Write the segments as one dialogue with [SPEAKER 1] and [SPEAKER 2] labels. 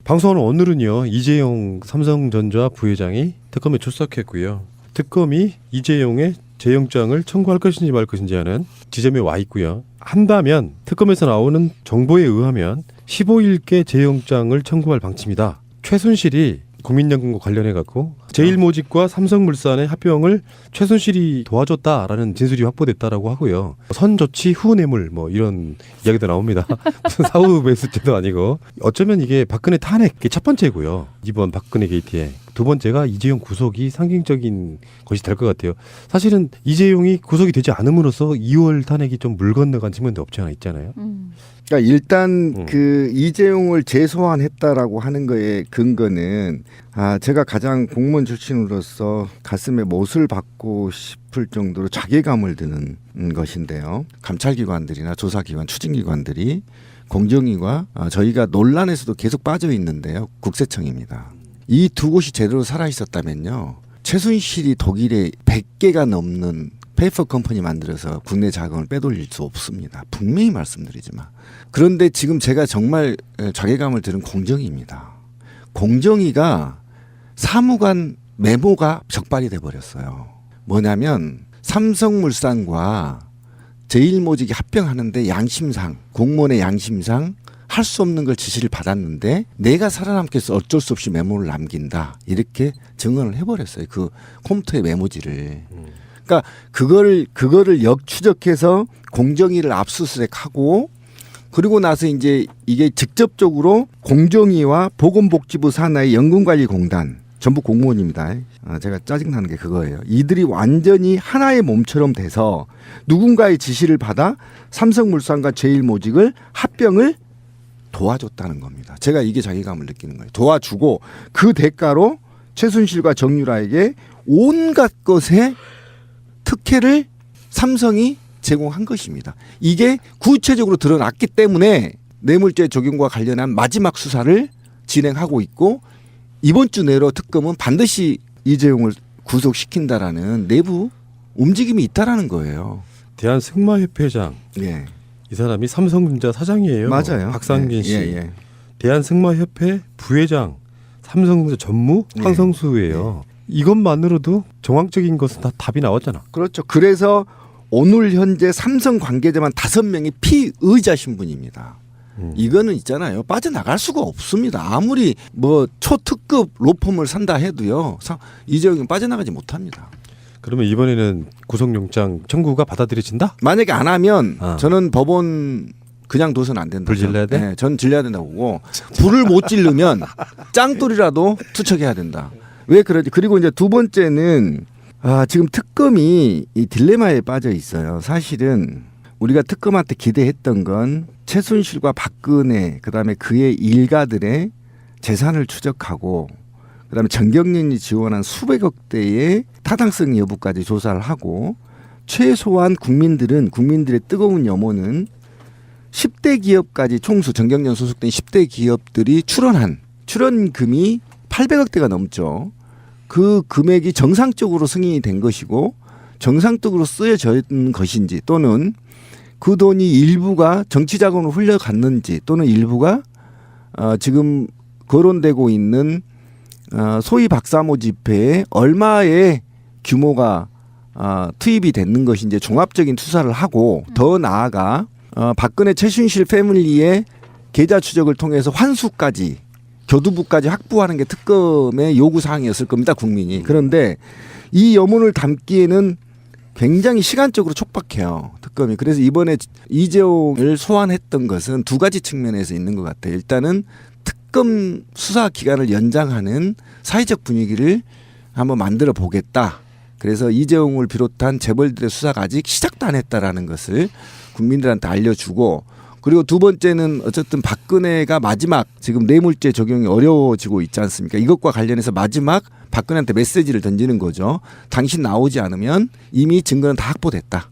[SPEAKER 1] 방송하는 오늘은요, 이재용 삼성전자 부회장이 특검에 출석했고요. 특검이 이재용의 재영장을 청구할 것인지 말 것인지 하는 지점에 와 있고요. 한다면 특검에서 나오는 정보에 의하면 15일께 재영장을 청구할 방침이다. 최순실이 국민연금과 관련해 갖고 제일모직과 삼성물산의 합병을 최순실이 도와줬다라는 진술이 확보됐다라고 하고요. 선조치 후뇌물 뭐 이런 이야기도 나옵니다. 무슨 사후 매수죄도 아니고 어쩌면 이게 박근혜 탄핵의 첫 번째고요. 이번 박근혜 게이트의 두 번째가 이재용 구속이 상징적인 것이 될 것 같아요. 사실은 이재용이 구속이 되지 않음으로써 2월 탄핵이 좀 물 건너간 측면도 없지 않아 있잖아요.
[SPEAKER 2] 그러니까 일단 그 이재용을 재소환했다라고 하는 거에 근거는 제가 가장 공무원 출신으로서 가슴에 못을 박고 싶을 정도로 자괴감을 드는 것인데요. 감찰기관들이나 조사기관, 추진기관들이 공정위와 저희가 논란에서도 계속 빠져 있는데요. 국세청입니다. 이 두 곳이 제대로 살아 있었다면요. 최순실이 독일에 100개가 넘는 페이퍼 컴퍼니 만들어서 국내 자금을 빼돌릴 수 없습니다. 분명히 말씀드리지만. 그런데 지금 제가 정말 자괴감을 드는 공정위입니다. 공정위가 사무관 메모가 적발이 돼버렸어요. 뭐냐면 삼성물산과 제일모직이 합병하는데 양심상, 공무원의 양심상 할 수 없는 걸 지시를 받았는데 내가 살아남기 위해서 어쩔 수 없이 메모를 남긴다. 이렇게 증언을 해버렸어요. 그 컴퓨터의 메모지를. 그러니까 그거를 역추적해서 공정위를 압수수색하고 그리고 나서 이제 이게 직접적으로 공정위와 보건복지부 산하의 연금관리공단 전부 공무원입니다. 제가 짜증나는 게 그거예요. 이들이 완전히 하나의 몸처럼 돼서 누군가의 지시를 받아 삼성물산과 제일모직을 합병을 도와줬다는 겁니다. 제가 이게 자괴감을 느끼는 거예요. 도와주고 그 대가로 최순실과 정유라에게 온갖 것에 특혜를 삼성이 제공한 것입니다. 이게 구체적으로 드러났기 때문에 뇌물죄 적용과 관련한 마지막 수사를 진행하고 있고 이번 주 내로 특검은 반드시 이재용을 구속시킨다라는 내부 움직임이 있다라는 거예요.
[SPEAKER 1] 대한승마협회장.
[SPEAKER 2] 예.
[SPEAKER 1] 이 사람이 삼성전자 사장이에요.
[SPEAKER 2] 맞아요.
[SPEAKER 1] 박상진 씨.
[SPEAKER 2] 예.
[SPEAKER 1] 대한승마협회 부회장, 삼성전자 전무 황성수예요. 이것만으로도 정황적인 것은 다 답이 나왔잖아.
[SPEAKER 2] 그렇죠. 그래서 오늘 현재 삼성 관계자만 5명이 피의자 신분입니다. 이거는 있잖아요. 빠져나갈 수가 없습니다. 아무리 뭐 초특급 로펌을 산다 해도요. 이재용은 빠져나가지 못합니다.
[SPEAKER 1] 그러면 이번에는 구속영장 청구가 받아들여진다?
[SPEAKER 2] 만약에 안 하면 저는 법원 그냥 둬서는 안 된다.
[SPEAKER 1] 불 질러야 돼?
[SPEAKER 2] 네, 전 질러야 된다고 보고 불을 못 질르면 짱돌이라도 투척해야 된다. 왜 그러지? 그리고 이제 두 번째는 지금 특검이 이 딜레마에 빠져 있어요. 사실은 우리가 특검한테 기대했던 건 최순실과 박근혜 그다음에 그의 일가들의 재산을 추적하고 그다음에 정경련이 지원한 수백억 대의 타당성 여부까지 조사를 하고 최소한 국민들의 뜨거운 염원은 10대 기업까지 총수 정경련 소속된 10대 기업들이 출연금이 800억대가 넘죠. 그 금액이 정상적으로 승인이 된 것이고 정상적으로 쓰여진 것인지 또는 그 돈이 일부가 정치 자금으로 흘러갔는지 또는 일부가 지금 거론되고 있는 소위 박사모 집회에 얼마의 규모가 투입이 됐는 것인지 종합적인 수사를 하고 더 나아가 박근혜 최순실 패밀리의 계좌 추적을 통해서 환수까지 교두부까지 확보하는 게 특검의 요구사항이었을 겁니다. 국민이. 그런데 이 염원을 담기에는 굉장히 시간적으로 촉박해요. 특검이. 그래서 이번에 이재용을 소환했던 것은 두 가지 측면에서 있는 것 같아요. 일단은 특검 수사 기간을 연장하는 사회적 분위기를 한번 만들어 보겠다. 그래서 이재용을 비롯한 재벌들의 수사가 아직 시작도 안 했다라는 것을 국민들한테 알려주고 그리고 두 번째는 어쨌든 박근혜가 마지막 지금 뇌물죄 적용이 어려워지고 있지 않습니까? 이것과 관련해서 마지막 박근혜한테 메시지를 던지는 거죠. 당신 나오지 않으면 이미 증거는 다 확보됐다.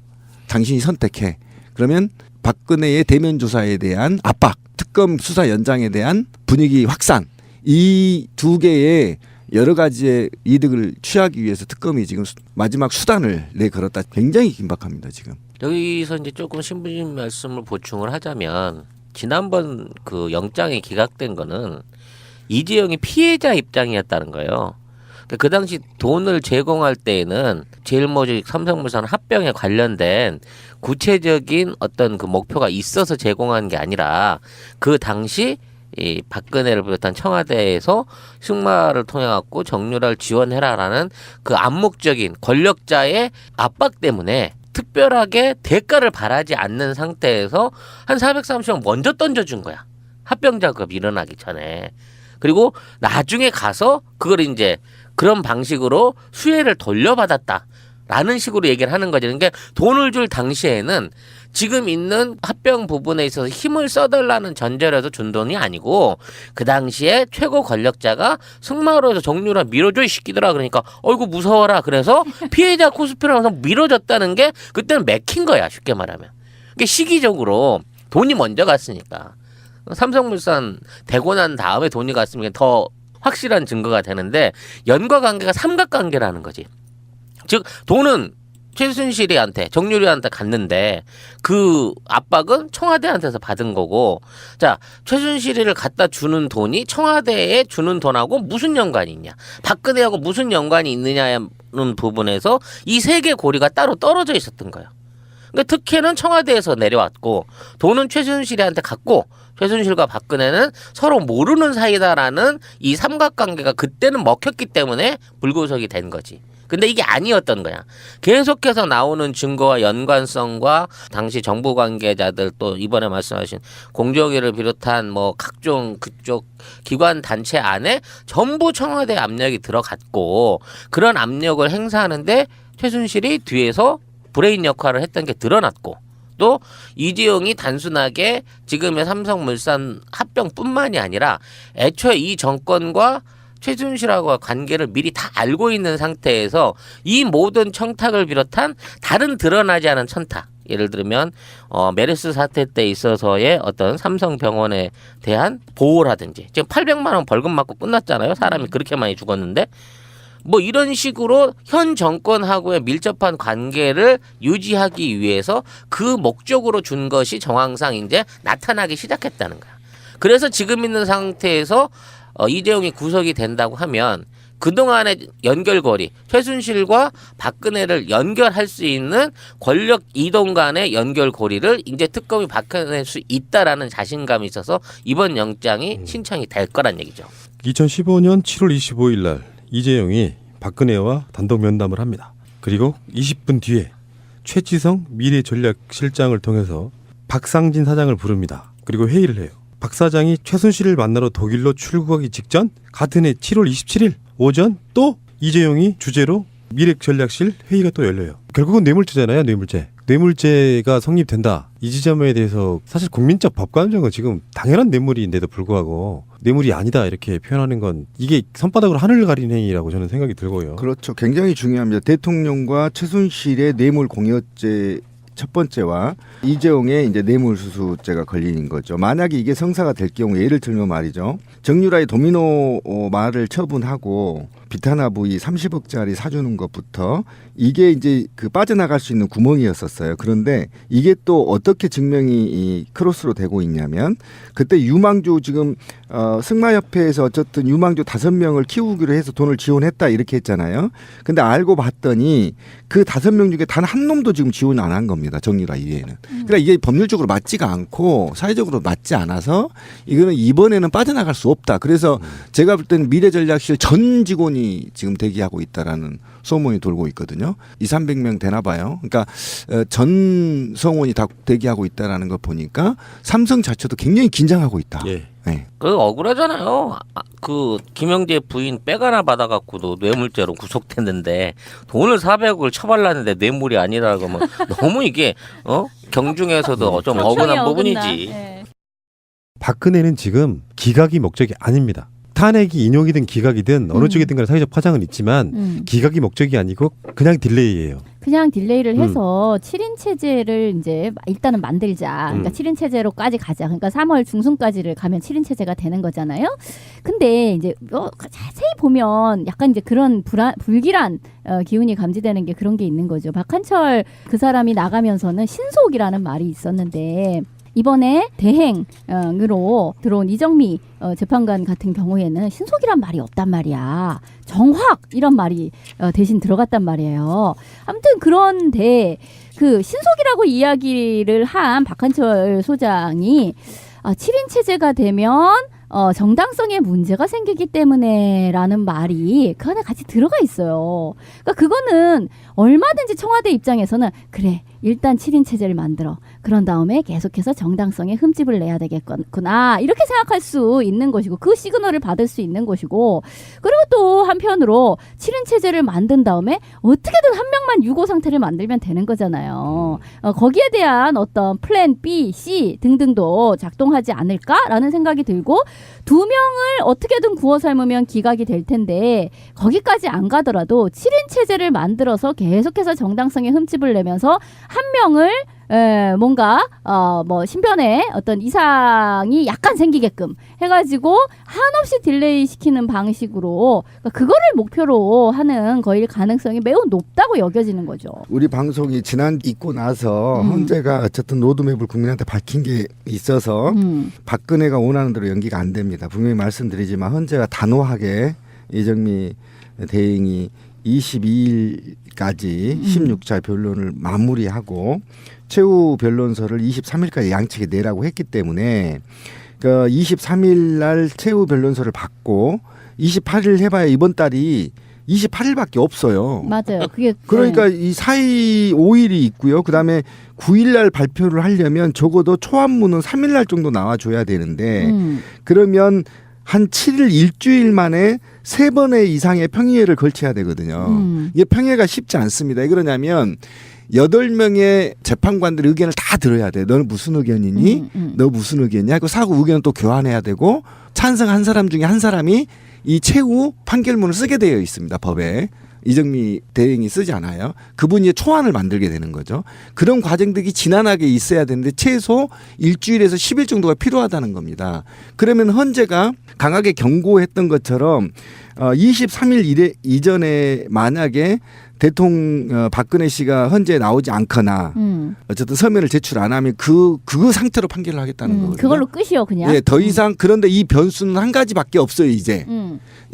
[SPEAKER 2] 당신이 선택해. 그러면 박근혜의 대면 조사에 대한 압박, 특검 수사 연장에 대한 분위기 확산 이 두 개의 여러 가지의 이득을 취하기 위해서 특검이 지금 마지막 수단을 내걸었다. 굉장히 긴박합니다 지금.
[SPEAKER 3] 여기서 이제 조금 신부님 말씀을 보충을 하자면 지난번 그 영장이 기각된 거는 이재용이 피해자 입장이었다는 거예요. 그 당시 돈을 제공할 때에는 제일모직 삼성물산 합병에 관련된 구체적인 어떤 그 목표가 있어서 제공한 게 아니라 그 당시 이 박근혜를 비롯한 청와대에서 승마를 통해 갖고 정유라를 지원해라라는 그 암묵적인 권력자의 압박 때문에 특별하게 대가를 바라지 않는 상태에서 한 430억 먼저 던져준 거야. 합병 작업 일어나기 전에. 그리고 나중에 가서 그걸 이제 그런 방식으로 수혜를 돌려받았다라는 식으로 얘기를 하는 거죠. 그러니까 돈을 줄 당시에는 지금 있는 합병 부분에 있어서 힘을 써달라는 전제라도 준 돈이 아니고 그 당시에 최고 권력자가 승마로 해서 정유라 밀어줘 이 새끼들아 그러니까 어이구 무서워라 그래서 피해자 코스프레를 하면서 밀어줬다는 게 그때는 맥힌 거야 쉽게 말하면. 그게 시기적으로 돈이 먼저 갔으니까 삼성물산 되고 난 다음에 돈이 갔으면 더 확실한 증거가 되는데 연과 관계가 삼각관계라는 거지. 즉 돈은 최순실이한테 정유리한테 갔는데 그 압박은 청와대한테서 받은 거고 자 최순실이를 갖다 주는 돈이 청와대에 주는 돈하고 무슨 연관이 있냐 박근혜하고 무슨 연관이 있느냐는 부분에서 이 세 개 고리가 따로 떨어져 있었던 거예요. 그러니까 특혜는 청와대에서 내려왔고 돈은 최순실이한테 갔고 최순실과 박근혜는 서로 모르는 사이다라는 이 삼각관계가 그때는 먹혔기 때문에 불구속이 된 거지. 근데 이게 아니었던 거야. 계속해서 나오는 증거와 연관성과 당시 정부 관계자들 또 이번에 말씀하신 공정위를 비롯한 뭐 각종 그쪽 기관 단체 안에 전부 청와대 압력이 들어갔고 그런 압력을 행사하는데 최순실이 뒤에서 브레인 역할을 했던 게 드러났고 또 이재용이 단순하게 지금의 삼성물산 합병뿐만이 아니라 애초에 이 정권과 최순실하고 관계를 미리 다 알고 있는 상태에서 이 모든 청탁을 비롯한 다른 드러나지 않은 청탁 예를 들면 메르스 사태 때 있어서의 어떤 삼성병원에 대한 보호라든지 지금 800만 원 벌금 맞고 끝났잖아요. 사람이 그렇게 많이 죽었는데 뭐 이런 식으로 현 정권하고의 밀접한 관계를 유지하기 위해서 그 목적으로 준 것이 정황상 이제 나타나기 시작했다는 거야. 그래서 지금 있는 상태에서 이재용이 구속이 된다고 하면 그동안의 연결고리 최순실과 박근혜를 연결할 수 있는 권력 이동 간의 연결고리를 이제 특검이 박혀낼 수 있다라는 자신감이 있어서 이번 영장이 신청이 될 거란 얘기죠.
[SPEAKER 1] 2015년 7월 25일 날 이재용이 박근혜와 단독 면담을 합니다. 그리고 20분 뒤에 최지성 미래전략실장을 통해서 박상진 사장을 부릅니다. 그리고 회의를 해요. 박 사장이 최순실을 만나러 독일로 출국하기 직전 같은 해 7월 27일 오전 또 이재용이 주재로 미래전략실 회의가 또 열려요. 결국은 뇌물죄잖아요. 뇌물죄가 성립된다. 이 지점에 대해서 사실 국민적 법관정은 지금 당연한 뇌물인데도 불구하고 뇌물이 아니다 이렇게 표현하는 건 이게 손바닥으로 하늘을 가리는 행위라고 저는 생각이 들고요.
[SPEAKER 2] 그렇죠. 굉장히 중요합니다. 대통령과 최순실의 뇌물 공여죄 첫 번째와 이재용의 이제 뇌물수수죄가 걸리는 거죠. 만약에 이게 성사가 될 경우 예를 들면 말이죠. 정유라의 도미노 말을 처분하고 비타나부 이 30억짜리 사주는 것부터 이게 이제 그 빠져나갈 수 있는 구멍이었었어요. 그런데 이게 또 어떻게 증명이 이 크로스로 되고 있냐면 그때 유망주 지금 승마협회에서 어쨌든 유망주 5명을 키우기로 해서 돈을 지원했다 이렇게 했잖아요. 근데 알고 봤더니 그 5명 중에 단 한 놈도 지금 지원 안 한 겁니다. 정유라 이외에는. 그러니까 이게 법률적으로 맞지가 않고 사회적으로 맞지 않아서 이거는 이번에는 빠져나갈 수 없다. 그래서 제가 볼 때는 미래전략실 전 직원이 지금 대기하고 있다라는 소문이 돌고 있거든요. 200~300명 되나 봐요. 그러니까 전 성원이 다 대기하고 있다라는 걸 보니까 삼성 자체도 굉장히 긴장하고 있다.
[SPEAKER 1] 예.
[SPEAKER 2] 네.
[SPEAKER 3] 그 억울하잖아요. 그 김영재 부인 백 하나 받아갖고도 뇌물죄로 구속됐는데 돈을 400억을 처발랐는데 뇌물이 아니라고 하면 너무 이게 경중에서도 좀 억울한 부분이지.
[SPEAKER 4] 네.
[SPEAKER 1] 박근혜는 지금 기각이 목적이 아닙니다. 탄핵이 인용이든 기각이든 어느 쪽이든 간에 사회적 파장은 있지만 기각이 목적이 아니고 그냥 딜레이예요.
[SPEAKER 4] 그냥 딜레이를 해서 7인 체제를 이제 일단은 만들자. 그러니까 7인 체제로까지 가자. 그러니까 3월 중순까지를 가면 7인 체제가 되는 거잖아요. 근데 이제 자세히 보면 약간 이제 그런 불길한 기운이 감지되는 게 그런 게 있는 거죠. 박한철 그 사람이 나가면서는 신속이라는 말이 있었는데 이번에 대행으로 들어온 이정미 재판관 같은 경우에는 신속이란 말이 없단 말이야. 정확 이런 말이 대신 들어갔단 말이에요. 아무튼 그런데 그 신속이라고 이야기를 한 박한철 소장이 7인 체제가 되면 정당성에 문제가 생기기 때문에라는 말이 그 안에 같이 들어가 있어요. 그러니까 그거는 얼마든지 청와대 입장에서는 그래 일단 7인 체제를 만들어 그런 다음에 계속해서 정당성에 흠집을 내야 되겠구나 이렇게 생각할 수 있는 것이고 그 시그널을 받을 수 있는 것이고 그리고 또 한편으로 7인 체제를 만든 다음에 어떻게든 한 명만 유고 상태를 만들면 되는 거잖아요. 거기에 대한 어떤 플랜 B, C 등등도 작동하지 않을까라는 생각이 들고 두 명을 어떻게든 구워 삶으면 기각이 될 텐데 거기까지 안 가더라도 7인 체제를 만들어서 계속해서 정당성에 흠집을 내면서 한 명을 뭔가 뭐 신변에 어떤 이상이 약간 생기게끔 해가지고 한없이 딜레이 시키는 방식으로 그거를 목표로 하는 거일 가능성이 매우 높다고 여겨지는 거죠.
[SPEAKER 2] 우리 방송이 지난 있고 나서 헌재가 어쨌든 로드맵을 국민한테 밝힌 게 있어서 박근혜가 원하는 대로 연기가 안 됩니다. 분명히 말씀드리지만 헌재가 단호하게 이정미 대행이 22일까지 16차 변론을 마무리하고 최후 변론서를 23일까지 양측에 내라고 했기 때문에 그 23일 날 최후 변론서를 받고 28일 해봐야 이번 달이 28일밖에 없어요.
[SPEAKER 4] 맞아요. 그게
[SPEAKER 2] 그러니까 이 사이 5일이 있고요. 그다음에 9일 날 발표를 하려면 적어도 초안문은 3일 날 정도 나와줘야 되는데 그러면 한 7일 일주일 만에 3번의 이상의 평의회를 걸쳐야 되거든요. 이게 평의회가 쉽지 않습니다. 왜 그러냐면 8명의 재판관들의 의견을 다 들어야 돼. 너는 무슨 의견이니? 너 무슨 의견이냐? 그 사고 의견을 또 교환해야 되고 찬성한 사람 중에 한 사람이 이 최후 판결문을 쓰게 되어 있습니다. 법에. 이정미 대행이 쓰지 않아요. 그분이 초안을 만들게 되는 거죠. 그런 과정들이 지난하게 있어야 되는데 최소 일주일에서 10일 정도가 필요하다는 겁니다. 그러면 헌재가 강하게 경고했던 것처럼 23일 이전에 만약에 대통령 박근혜 씨가 헌재에 나오지 않거나 어쨌든 서면을 제출 안 하면 그 상태로 판결을 하겠다는 거거든요.
[SPEAKER 4] 그걸로 끝이요 그냥.
[SPEAKER 2] 예, 더 이상 그런데 이 변수는 한 가지밖에 없어요 이제.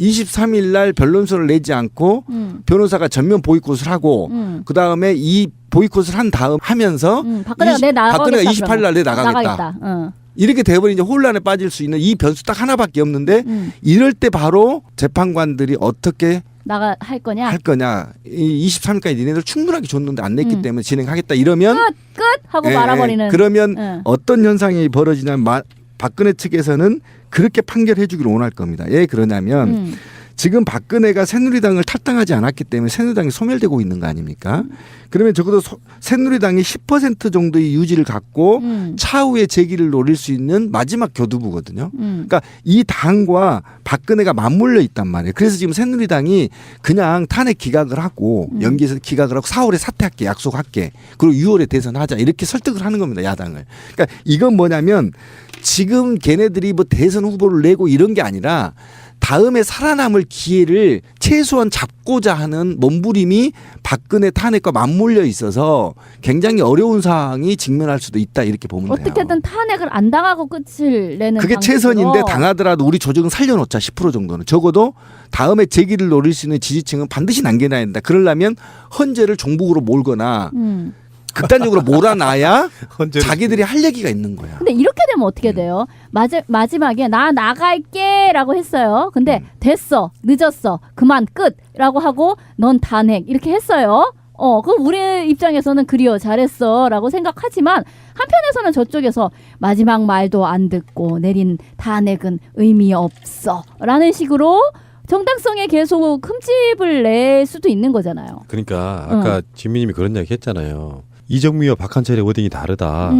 [SPEAKER 2] 23일 날 변론서를 내지 않고 변호사가 전면 보이콧을 하고 그 다음에 이 보이콧을 한 다음 하면서 박근혜가 28일 날 내 나가겠다. 이렇게 돼버린 이제 혼란에 빠질 수 있는 이 변수 딱 하나밖에 없는데 이럴 때 바로 재판관들이 어떻게
[SPEAKER 4] 할 거냐?
[SPEAKER 2] 이 23일까지 니네들 충분하게 줬는데 안 냈기 때문에 진행하겠다 이러면
[SPEAKER 4] 끝 하고 말아버리는.
[SPEAKER 2] 그러면 어떤 현상이 벌어지냐면 박근혜 측에서는 그렇게 판결해 주기를 원할 겁니다. 왜 그러냐면 지금 박근혜가 새누리당을 탈당하지 않았기 때문에 새누리당이 소멸되고 있는 거 아닙니까? 그러면 적어도 새누리당이 10% 정도의 유지를 갖고 차후에 재기를 노릴 수 있는 마지막 교두부거든요. 그러니까 이 당과 박근혜가 맞물려 있단 말이에요. 그래서 지금 새누리당이 그냥 탄핵 기각을 하고 연기해서 기각을 하고 4월에 사퇴할게 약속할게 그리고 6월에 대선하자 이렇게 설득을 하는 겁니다. 야당을. 그러니까 이건 뭐냐면 지금 걔네들이 뭐 대선 후보를 내고 이런 게 아니라 다음에 살아남을 기회를 최소한 잡고자 하는 몸부림이 박근혜 탄핵과 맞물려 있어서 굉장히 어려운 상황이 직면할 수도 있다 이렇게 보면 돼요.
[SPEAKER 4] 어떻게든 탄핵을 안 당하고 끝을 내는
[SPEAKER 2] 그게
[SPEAKER 4] 방식으로.
[SPEAKER 2] 최선인데 당하더라도 우리 조직은 살려놓자 10% 정도는. 적어도 다음에 재기를 노릴 수 있는 지지층은 반드시 남겨놔야 된다. 그러려면 헌재를 종북으로 몰거나 극단적으로 몰아놔야 자기들이 할 얘기가 있는 거야.
[SPEAKER 4] 근데 이렇게 되면 어떻게 돼요? 마지막에 나 나갈게 라고 했어요. 근데 됐어. 늦었어. 그만 끝.라고 하고 넌 탄핵 이렇게 했어요. 그럼 우리 입장에서는 그리워 잘했어 라고 생각하지만 한편에서는 저쪽에서 마지막 말도 안 듣고 내린 탄핵은 의미 없어 라는 식으로 정당성에 계속 흠집을 낼 수도 있는 거잖아요.
[SPEAKER 1] 그러니까 아까 진미님이 그런 이야기 했잖아요. 이정미와 박한철의 워딩이 다르다.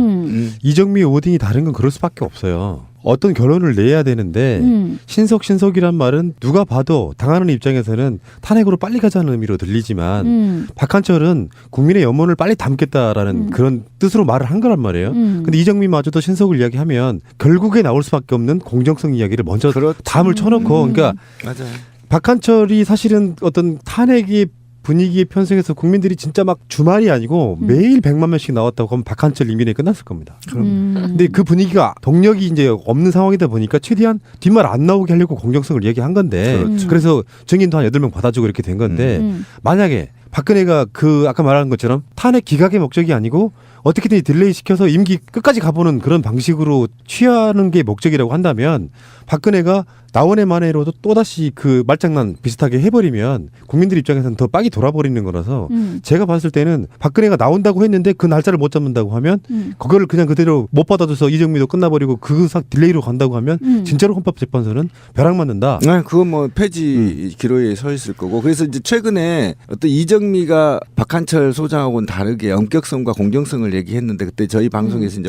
[SPEAKER 1] 이정미의 워딩이 다른 건 그럴 수밖에 없어요. 어떤 결론을 내야 되는데 신석이란 말은 누가 봐도 당하는 입장에서는 탄핵으로 빨리 가자는 의미로 들리지만 박한철은 국민의 염원을 빨리 담겠다라는 그런 뜻으로 말을 한 거란 말이에요. 근데 이정미마저도 신석을 이야기하면 결국에 나올 수밖에 없는 공정성 이야기를 먼저 다음을 쳐놓고 그러니까
[SPEAKER 2] 맞아요.
[SPEAKER 1] 박한철이 사실은 어떤 탄핵이 분위기에 편승해서 국민들이 진짜 막 주말이 아니고 매일 100만 명씩 나왔다고 하면 박한철 임기내 끝났을 겁니다. 근데 그 분위기가 동력이 이제 없는 상황이다 보니까 최대한 뒷말 안 나오게 하려고 공정성을 얘기한 건데
[SPEAKER 2] 그렇죠.
[SPEAKER 1] 그래서 증인도 한 8명 받아주고 이렇게 된 건데 만약에 박근혜가 그 아까 말한 것처럼 탄핵 기각의 목적이 아니고 어떻게든 딜레이 시켜서 임기 끝까지 가보는 그런 방식으로 취하는 게 목적이라고 한다면 박근혜가 나원의 만회로도 또다시 그 말장난 비슷하게 해버리면 국민들 입장에서는 더 빡이 돌아버리는 거라서 제가 봤을 때는 박근혜가 나온다고 했는데 그 날짜를 못 잡는다고 하면 그거를 그냥 그대로 못 받아줘서 이정미도 끝나버리고 그 딜레이로 간다고 하면 진짜로 헌법재판소는 벼락 맞는다.
[SPEAKER 2] 네, 그건 뭐 폐지 기로에 서 있을 거고. 그래서 이제 최근에 어떤 이정미가 박한철 소장하고는 다르게 엄격성과 공정성을 얘기했는데 그때 저희 방송에서 이제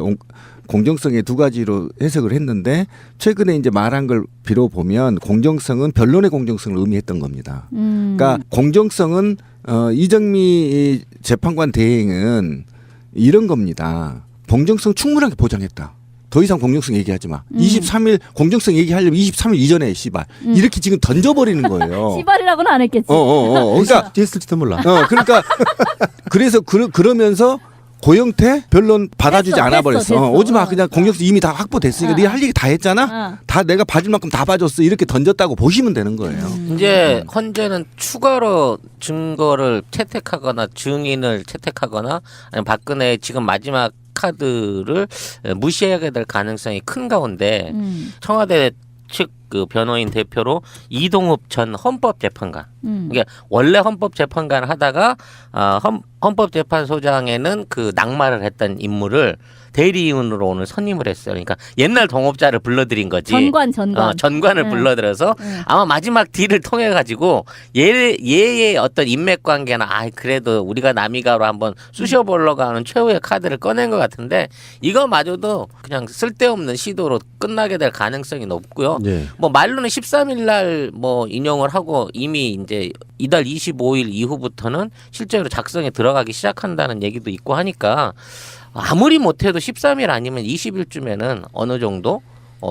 [SPEAKER 2] 공정성의 두 가지로 해석을 했는데 최근에 이제 말한 걸 빌어보면 공정성은 변론의 공정성을 의미했던 겁니다. 그러니까 공정성은 이정미 재판관 대행은 이런 겁니다. 공정성 충분하게 보장했다. 더 이상 공정성 얘기하지 마. 23일 공정성 얘기하려면 23일 이전에 씨발. 이렇게 지금 던져버리는 거예요.
[SPEAKER 4] 씨발이라고는 안 했겠지.
[SPEAKER 2] 그러니까
[SPEAKER 1] 했을지도 몰라.
[SPEAKER 2] 그러니까 그래서 그러면서 고영태 변론 받아주지 않아 버렸어. 오지 마. 그냥 공정성 이미 다 확보됐으니까 네 할 얘기 다 했잖아. 다 내가 봐줄 만큼 다 봐줬어. 이렇게 던졌다고 보시면 되는 거예요.
[SPEAKER 3] 이제 헌재는 추가로 증거를 채택하거나 증인을 채택하거나 아니면 박근혜의 지금 마지막 카드를 무시하게 될 가능성이 큰 가운데 청와대 측 그 변호인 대표로 이동욱 전 헌법재판관. 이게 원래 헌법재판관을 하다가 헌법재판소장에는 그 낙마를 했던 인물을 대리인으로 오늘 선임을 했어요. 그러니까 옛날 동업자를 불러들인 거지. 전관을 불러들여서 아마 마지막 딜을 통해 가지고 얘의 어떤 인맥 관계나 그래도 우리가 남이가로 한번 쑤셔보려고 하는 최후의 카드를 꺼낸 것 같은데 이거마저도 그냥 쓸데없는 시도로 끝나게 될 가능성이 높고요.
[SPEAKER 1] 예.
[SPEAKER 3] 뭐 말로는 13일 날 뭐 인용을 하고 이미 이제 이달 25일 이후부터는 실제로 작성에 들어가기 시작한다는 얘기도 있고 하니까 아무리 못해도 13일 아니면 20일쯤에는 어느 정도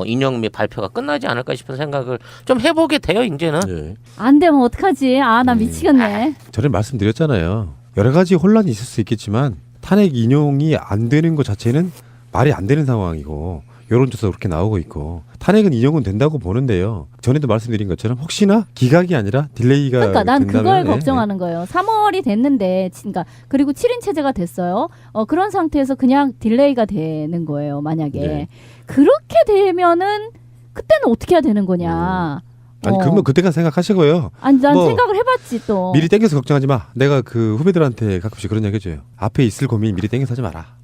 [SPEAKER 3] 인용 및 발표가 끝나지 않을까 싶은 생각을 좀 해보게 돼요. 이제는.
[SPEAKER 1] 예.
[SPEAKER 4] 안 되면 어떡하지? 나 미치겠네.
[SPEAKER 1] 전에 말씀드렸잖아요. 여러 가지 혼란이 있을 수 있겠지만 탄핵 인용이 안 되는 것 자체는 말이 안 되는 상황이고 여론조사 그렇게 나오고 있고 탄핵은 인용은 된다고 보는데요. 전에도 말씀드린 것처럼 혹시나 기각이 아니라 딜레이가
[SPEAKER 4] 그러니까 난
[SPEAKER 1] 된다면,
[SPEAKER 4] 그걸 걱정하는 거예요. 3월이 됐는데 그러니까 그리고 7인 체제가 됐어요. 그런 상태에서 그냥 딜레이가 되는 거예요. 만약에
[SPEAKER 1] 네.
[SPEAKER 4] 그렇게 되면은 그때는 어떻게 해야 되는 거냐.
[SPEAKER 1] 아니 그러면 그때가 생각하시고요.
[SPEAKER 4] 아니 난
[SPEAKER 1] 뭐
[SPEAKER 4] 생각을 해봤지 또.
[SPEAKER 1] 미리 땡겨서 걱정하지 마. 내가 그 후배들한테 가끔씩 그런 얘기 해줘요. 앞에 있을 고민 미리 땡겨서 하지 마라.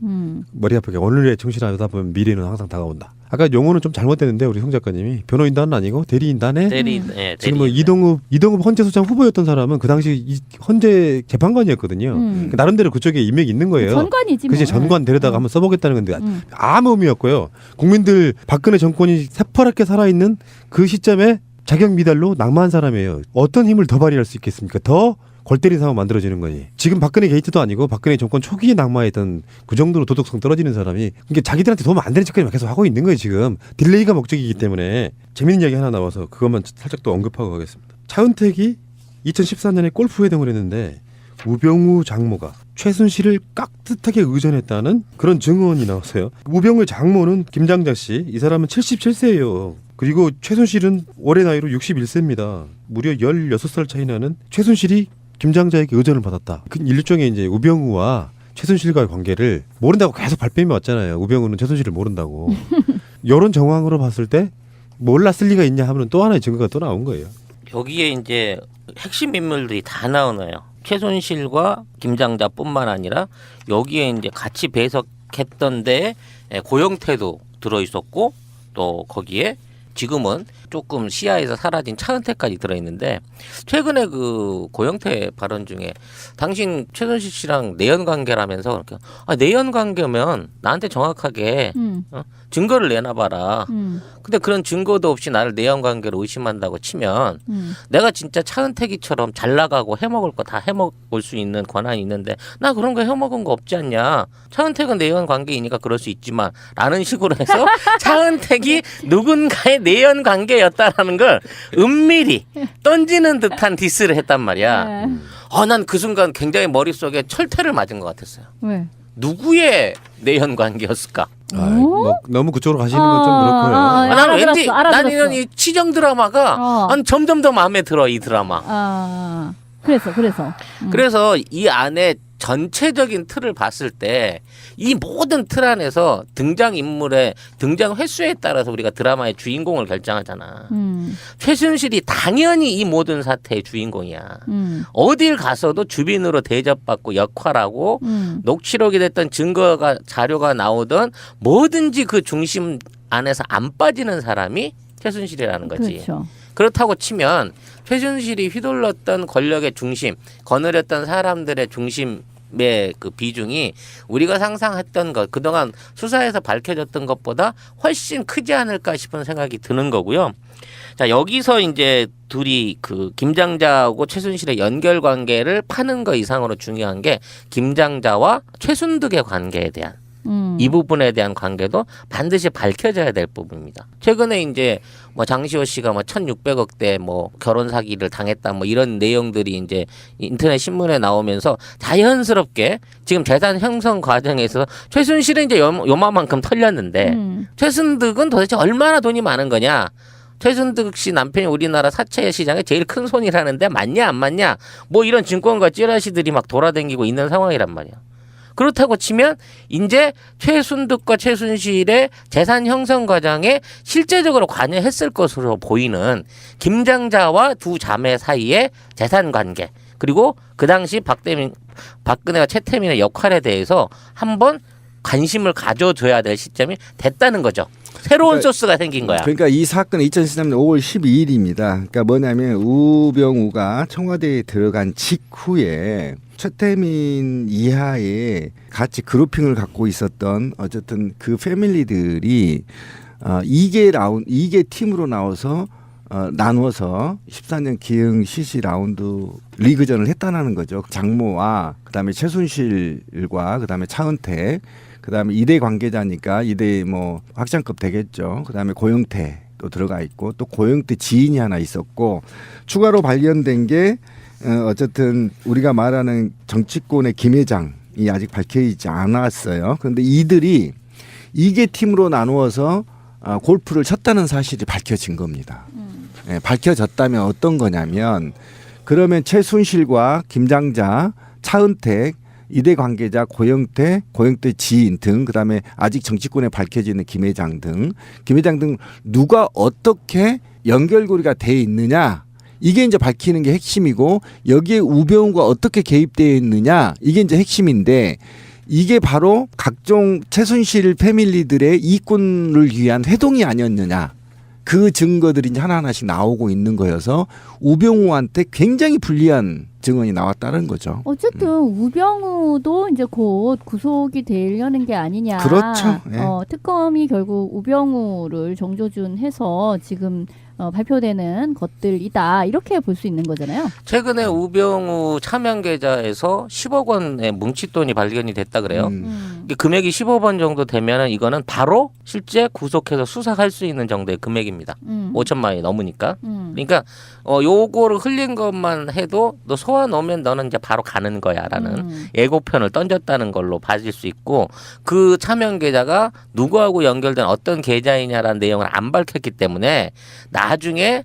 [SPEAKER 1] 머리 아프게 오늘에 충실하다 보면 미래는 항상 다가온다. 아까 용어는 좀 잘못됐는데 우리 송 작가님이 변호인단은 아니고 대리인단에 지금 뭐 이동욱 헌재소장 후보였던 사람은 그 당시 헌재 재판관이었거든요. 나름대로 그쪽에 인맥이 있는 거예요.
[SPEAKER 4] 전관이지.
[SPEAKER 1] 그치 전관 데려다가 한번 써보겠다는 건데 아무 의미였고요. 국민들 박근혜 정권이 새파랗게 살아있는 그 시점에 자격 미달로 낙마한 사람이에요. 어떤 힘을 더 발휘할 수 있겠습니까? 더 골 때리는 상황 만들어지는 거니. 지금 박근혜 게이트도 아니고 박근혜 정권 초기에 낙마했던 그 정도로 도덕성 떨어지는 사람이 그러니까 자기들한테 도움 안 되는 짓까지 계속 하고 있는 거예요. 지금 딜레이가 목적이기 때문에. 재밌는 이야기 하나 나와서 그것만 살짝 또 언급하고 가겠습니다. 차은택이 2014년에 골프 회동을 했는데 우병우 장모가 최순실을 깍듯하게 의존했다는 그런 증언이 나왔어요. 우병우의 장모는 김장자 씨, 이 사람은 77세예요. 그리고 최순실은 올해 나이로 61세입니다. 무려 16살 차이 나는 최순실이 김장자에게 의존을 받았다. 그 일종의 이제 우병우와 최순실과의 관계를 모른다고 계속 발뺌해 왔잖아요. 우병우는 최순실을 모른다고. 이런 정황으로 봤을 때 몰랐을 리가 있냐 하면 또 하나의 증거가 또 나온 거예요.
[SPEAKER 3] 여기에 이제 핵심 인물들이 다 나오네요. 최순실과 김장자뿐만 아니라 여기에 이제 같이 배석했던데 고영태도 들어 있었고 또 거기에 지금은 조금 시야에서 사라진 차은택까지 들어있는데 최근에 그 고영태 발언 중에 당신 최순실 씨랑 내연 관계라면서 그러니까 내연 관계면 나한테 정확하게 증거를 내놔봐라. 근데 그런 증거도 없이 나를 내연 관계로 의심한다고 치면 내가 진짜 차은택이처럼 잘 나가고 해먹을 거 다 해먹을 수 있는 권한이 있는데 나 그런 거 해먹은 거 없지 않냐. 차은택은 내연 관계이니까 그럴 수 있지만 라는 식으로 해서 차은택이 누군가의 내연 관계 상태였다라는 걸 은밀히 던지는 듯한 디스를 했단 말이야.
[SPEAKER 4] 네.
[SPEAKER 3] 난 그 순간 굉장히 머릿속에 철퇴를 맞은 것 같았어요.
[SPEAKER 4] 왜?
[SPEAKER 3] 누구의 내연 관계였을까?
[SPEAKER 1] 뭐 너무 그쪽으로 가시는 건 좀 그렇고요.
[SPEAKER 3] 나는 왠지
[SPEAKER 4] 알아들었어.
[SPEAKER 3] 나는 이 치정 드라마가 점점 더 마음에 들어 이 드라마.
[SPEAKER 4] 그래서.
[SPEAKER 3] 그래서 이 안에 전체적인 틀을 봤을 때 이 모든 틀 안에서 등장 인물의 등장 횟수에 따라서 우리가 드라마의 주인공을 결정하잖아. 최순실이 당연히 이 모든 사태의 주인공이야. 어딜 가서도 주빈으로 대접받고 역할하고 녹취록이 됐던 증거가 자료가 나오던 뭐든지 그 중심 안에서 안 빠지는 사람이 최순실이라는 거지.
[SPEAKER 4] 그렇죠.
[SPEAKER 3] 그렇다고 치면 최순실이 휘둘렀던 권력의 중심, 거느렸던 사람들의 중심의 그 비중이 우리가 상상했던 것, 그동안 수사에서 밝혀졌던 것보다 훨씬 크지 않을까 싶은 생각이 드는 거고요. 자, 여기서 이제 둘이 그 김장자하고 최순실의 연결 관계를 파는 거 이상으로 중요한 게 김장자와 최순득의 관계에 대한 이 부분에 대한 관계도 반드시 밝혀져야 될 부분입니다. 최근에 이제 뭐 장시호 씨가 뭐 1,600억대 뭐 결혼 사기를 당했다 뭐 이런 내용들이 이제 인터넷 신문에 나오면서 자연스럽게 지금 재산 형성 과정에서 최순실은 이제 요만큼 털렸는데 최순득은 도대체 얼마나 돈이 많은 거냐? 최순득 씨 남편이 우리나라 사채 시장에 제일 큰 손이라는데 맞냐 안 맞냐? 뭐 이런 증권가 찌라시들이 막 돌아다니고 있는 상황이란 말이야. 그렇다고 치면 이제 최순득과 최순실의 재산 형성 과정에 실제적으로 관여했을 것으로 보이는 김장자와 두 자매 사이의 재산 관계, 그리고 그 당시 박근혜와 최태민의 역할에 대해서 한번 관심을 가져줘야 될 시점이 됐다는 거죠. 새로운 소스가 생긴 거야.
[SPEAKER 2] 그러니까 이 사건은 2013년 5월 12일입니다. 그러니까 뭐냐면 우병우가 청와대에 들어간 직후에 최태민 이하에 같이 그룹핑을 갖고 있었던 어쨌든 그 패밀리들이 2개 팀으로 나누어서 14년 기흥 CC 라운드 리그전을 했다는 거죠. 장모와 그다음에 최순실과 그다음에 차은택, 그다음에 이대 관계자니까 이대 뭐 확장급 되겠죠. 그다음에 고영태도 들어가 있고 또 고영태 지인이 하나 있었고 추가로 발견된 게 어쨌든 우리가 말하는 정치권의 김 회장이 아직 밝혀지지 않았어요. 그런데 이들이 2개 팀으로 나누어서 골프를 쳤다는 사실이 밝혀진 겁니다. 네, 밝혀졌다면 어떤 거냐면 그러면 최순실과 김장자, 차은택, 이대 관계자 고영태 지인 등 그다음에 아직 정치권에 밝혀지는 김 회장 등 누가 어떻게 연결고리가 돼 있느냐 이게 이제 밝히는 게 핵심이고 여기에 우병우가 어떻게 개입되어 있느냐 이게 이제 핵심인데 이게 바로 각종 최순실 패밀리들의 이권을 위한 회동이 아니었느냐 그 증거들이 이제 하나하나씩 나오고 있는 거여서 우병우한테 굉장히 불리한 증언이 나왔다는 거죠.
[SPEAKER 4] 어쨌든 우병우도 이제 곧 구속이 되려는 게 아니냐.
[SPEAKER 2] 그렇죠. 네.
[SPEAKER 4] 특검이 결국 우병우를 정조준 해서 지금 발표되는 것들이다 이렇게 볼 수 있는 거잖아요.
[SPEAKER 3] 최근에 우병우 차명 계좌에서 10억 원의 뭉칫돈이 발견이 됐다 그래요. 이게 금액이 10억 원 정도 되면은 이거는 바로 실제 구속해서 수사할 수 있는 정도의 금액입니다. 5천만 원이 넘으니까. 그러니까 요거를 흘린 것만 해도 너 소환 오면 너는 이제 바로 가는 거야라는 예고편을 던졌다는 걸로 봐질 수 있고 그 차명 계좌가 누구하고 연결된 어떤 계좌이냐라는 내용을 안 밝혔기 때문에 나중에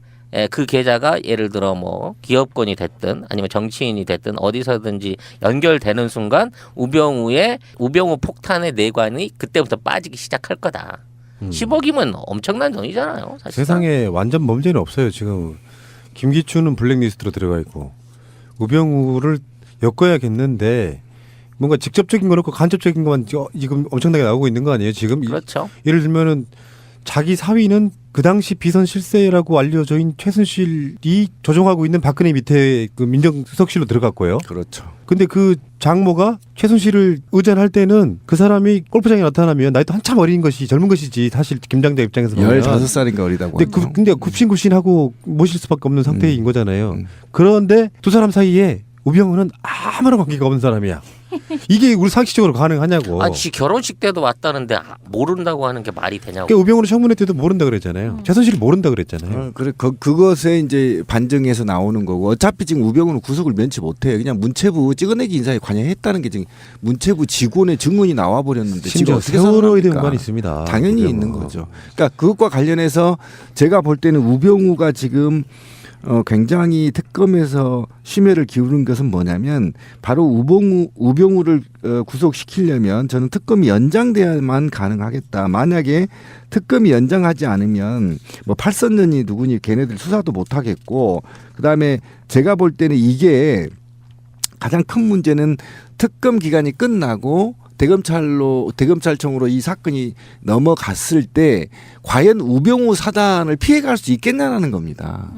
[SPEAKER 3] 그 계좌가 예를 들어 뭐 기업권이 됐든 아니면 정치인이 됐든 어디서든지 연결되는 순간 우병우 폭탄의 내관이 그때부터 빠지기 시작할 거다. 10억이면 엄청난 돈이잖아요. 사실상.
[SPEAKER 1] 세상에 완전 범죄는 없어요. 지금 김기춘은 블랙리스트로 들어가 있고 우병우를 엮어야겠는데 뭔가 직접적인 거 넣고 간접적인 것만 지금 엄청나게 나오고 있는 거 아니에요? 지금
[SPEAKER 3] 그렇죠.
[SPEAKER 1] 예를 들면은 자기 사위는 그 당시 비선 실세라고 알려져 있는 최순실이 조종하고 있는 박근혜 밑에 그 민정수석실로 들어갔고요.
[SPEAKER 2] 그렇죠.
[SPEAKER 1] 근데 그 장모가 최순실을 의전할 때는 그 사람이 골프장에 나타나면 나이도 한참 어린 것이 젊은 것이지 사실 김장자 입장에서 보면
[SPEAKER 2] 15살인가 어리다고.
[SPEAKER 1] 근데 굽신굽신하고 모실 수밖에 없는 상태인 거잖아요. 그런데 두 사람 사이에 우병우는 아무런 관계가 없는 사람이야. 이게 우리 상식적으로 가능하냐고.
[SPEAKER 3] 아, 지 결혼식 때도 왔다는데 모른다고 하는 게 말이 되냐고.
[SPEAKER 1] 그러니까 우병우는 청문회 때도 모른다 그랬잖아요. 최순실이 모른다 그랬잖아요.
[SPEAKER 2] 그래 그것에 이제 반증해서 나오는 거고 어차피 지금 우병우는 구속을 면치 못해요. 그냥 문체부 찍어내기 인사에 관여했다는 게 지금 문체부 직원의 증언이 나와 버렸는데 지금
[SPEAKER 1] 심지어
[SPEAKER 2] 어떻게
[SPEAKER 1] 세월호에 대한
[SPEAKER 2] 살아납니까?
[SPEAKER 1] 관이 있습니다.
[SPEAKER 2] 당연히
[SPEAKER 1] 우병우.
[SPEAKER 2] 있는 거죠. 그러니까 그것과 관련해서 제가 볼 때는 우병우가 지금 굉장히 특검에서 심혈을 기울인 것은 뭐냐면 바로 우병우를 구속시키려면 저는 특검이 연장돼야만 가능하겠다. 만약에 특검이 연장하지 않으면 뭐 팔선녀니 누구니 걔네들 수사도 못 하겠고 그다음에 제가 볼 때는 이게 가장 큰 문제는 특검 기간이 끝나고 대검찰청으로 이 사건이 넘어갔을 때 과연 우병우 사단을 피해갈 수 있겠냐라는 겁니다.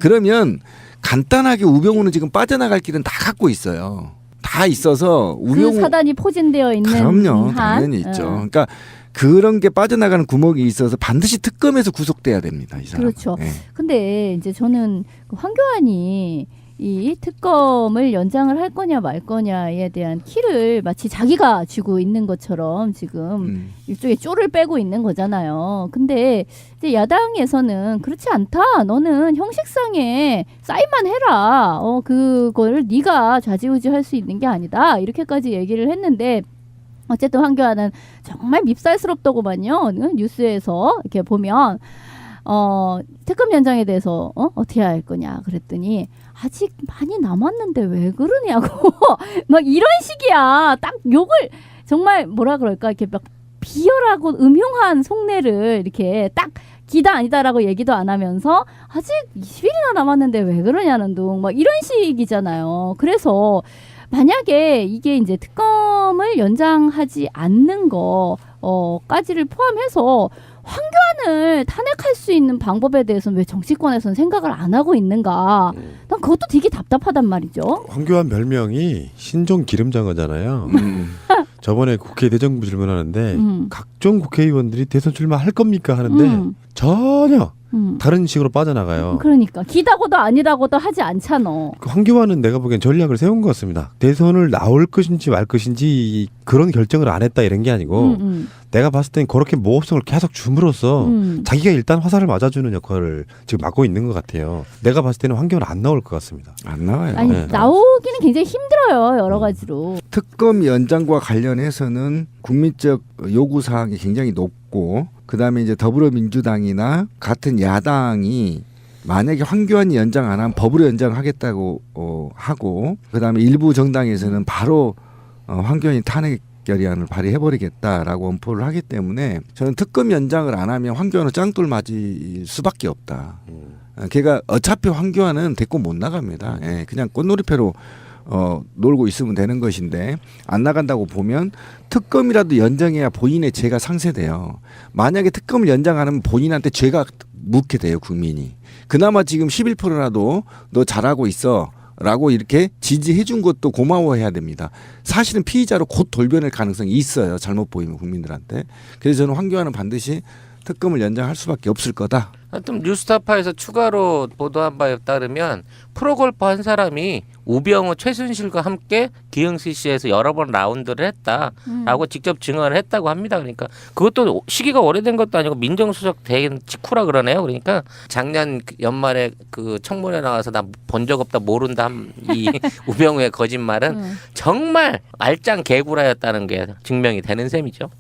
[SPEAKER 2] 그러면 간단하게 우병우는 지금 빠져나갈 길은 다 갖고 있어요. 다 있어서 우병우
[SPEAKER 4] 그 사단이 포진되어 있는
[SPEAKER 2] 그럼요,
[SPEAKER 4] 한
[SPEAKER 2] 당연히 있죠. 그러니까 그런 게 빠져나가는 구멍이 있어서 반드시 특검에서 구속돼야 됩니다. 이 사람.
[SPEAKER 4] 그렇죠. 근데 이제 저는 그 황교안이 이 특검을 연장을 할 거냐 말 거냐에 대한 키를 마치 자기가 쥐고 있는 것처럼 지금 일종의 쪼를 빼고 있는 거잖아요. 근데 이제 야당에서는 그렇지 않다. 너는 형식상에 사인만 해라. 그거를 네가 좌지우지할 수 있는 게 아니다. 이렇게까지 얘기를 했는데 어쨌든 황교안은 정말 밉살스럽더구만요. 뉴스에서 이렇게 보면 특검 연장에 대해서 어떻게 할 거냐 그랬더니 아직 많이 남았는데 왜 그러냐고 막 이런 식이야. 딱 욕을 정말 뭐라 그럴까 이렇게 막 비열하고 음흉한 속내를 이렇게 딱 기다 아니다라고 얘기도 안 하면서 아직 20일이나 남았는데 왜 그러냐는 둥 막 이런 식이잖아요. 그래서 만약에 이게 이제 특검을 연장하지 않는 거까지를 포함해서 황교안을 탄핵할 수 있는 방법에 대해서는 왜 정치권에서는 생각을 안 하고 있는가? 난 그것도 되게 답답하단 말이죠.
[SPEAKER 1] 황교안 별명이 신종 기름장어잖아요. 저번에 국회 대정부 질문하는데 각종 국회의원들이 대선 출마할 겁니까 하는데 전혀 다른 식으로 빠져나가요.
[SPEAKER 4] 그러니까 기다고도 아니라고도 하지 않잖아.
[SPEAKER 1] 황교안은 내가 보기엔 전략을 세운 것 같습니다. 대선을 나올 것인지 말 것인지 그런 결정을 안 했다 이런 게 아니고 내가 봤을 땐 그렇게 모호성을 계속 줌으로써 자기가 일단 화살을 맞아주는 역할을 지금 맡고 있는 것 같아요. 내가 봤을 때는 황교안 안 나올 것 같습니다.
[SPEAKER 2] 안 나와요.
[SPEAKER 4] 아니
[SPEAKER 1] 네.
[SPEAKER 4] 나오기는 굉장히 힘들어요. 여러 가지로.
[SPEAKER 2] 특검 연장과 관련해서는 국민적 요구 사항이 굉장히 높고 그다음에 이제 더불어민주당이나 같은 야당이 만약에 황교안이 연장 안 하면 법으로 연장하겠다고 하고 그다음에 일부 정당에서는 바로 황교안이 탄핵 결의안을 발의해버리겠다라고 엄포를 하기 때문에 저는 특검 연장을 안 하면 황교안은 짱돌 맞을 수밖에 없다. 걔가 어차피 황교안은 데리고 못 나갑니다. 예, 그냥 꽃놀이패로 놀고 있으면 되는 것인데 안 나간다고 보면 특검이라도 연장해야 본인의 죄가 상쇄돼요. 만약에 특검을 연장 안 하면 본인한테 죄가 묻게 돼요. 국민이. 그나마 지금 11%라도 너 잘하고 있어 라고 이렇게 지지해 준 것도 고마워해야 됩니다. 사실은 피의자로 곧 돌변할 가능성이 있어요. 잘못 보이면 국민들한테. 그래서 저는 황교안은 반드시 특검을 연장할 수밖에 없을 거다.
[SPEAKER 3] 하여튼 뉴스타파에서 추가로 보도한 바에 따르면 프로골퍼 한 사람이 우병우, 최순실과 함께 기흥CC에서 여러 번 라운드를 했다라고 직접 증언을 했다고 합니다. 그러니까 그것도 시기가 오래된 것도 아니고 민정수석 된 직후라 그러네요. 그러니까 작년 연말에 그 청문회 나와서 나 본 적 없다 모른다 이 우병우의 거짓말은 정말 알짱 개구라였다는 게 증명이 되는 셈이죠.